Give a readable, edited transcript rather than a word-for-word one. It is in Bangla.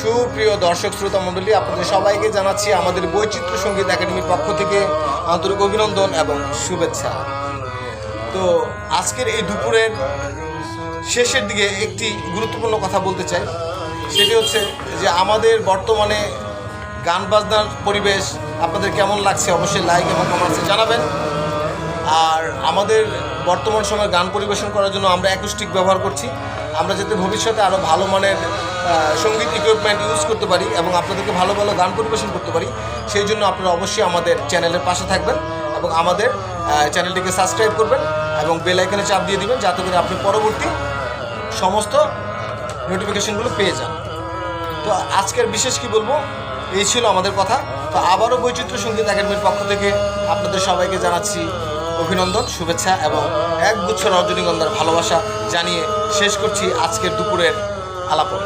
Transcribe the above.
সুপ্রিয় দর্শক শ্রোতা মণ্ডলী, আপনাদের সবাইকে জানাচ্ছি আমাদের বৈচিত্র্য সঙ্গীত একাডেমির পক্ষ থেকে আন্তরিক অভিনন্দন এবং শুভেচ্ছা। তো আজকের এই দুপুরের শেষের দিকে একটি গুরুত্বপূর্ণ কথা বলতে চাই। সেটি হচ্ছে যে আমাদের বর্তমানে গান বাজনার পরিবেশ আপনাদের কেমন লাগছে অবশ্যই লাইক এবং কমেন্টসে জানাবেন। আর আমাদের বর্তমান সময়ে গান পরিবেশন করার জন্য আমরা অ্যাকুস্টিক ব্যবহার করছি। আমরা যাতে ভবিষ্যতে আরও ভালো মানের সঙ্গীত ইকুইপমেন্ট ইউজ করতে পারি এবং আপনাদেরকে ভালো ভালো গান পরিবেশন করতে পারি, সেই জন্য আপনারা অবশ্যই আমাদের চ্যানেলের পাশে থাকবেন এবং আমাদের চ্যানেলটিকে সাবস্ক্রাইব করবেন এবং বেল আইকনে চাপ দিয়ে দিবেন, যাতে করে আপনি পরবর্তী সমস্ত নোটিফিকেশনগুলো পেয়ে যান। তো আজকের বিশেষ কি বলবো, এই ছিল আমাদের কথা। তো আবারও বৈচিত্র্য সঙ্গীত একাডেমির পক্ষ থেকে আপনাদের সবাইকে জানাচ্ছি অভিনন্দন, শুভেচ্ছা এবং একগুচ্ছ রজনীগন্ধার ভালোবাসা জানিয়ে শেষ করছি আজকের দুপুরের আলাপন।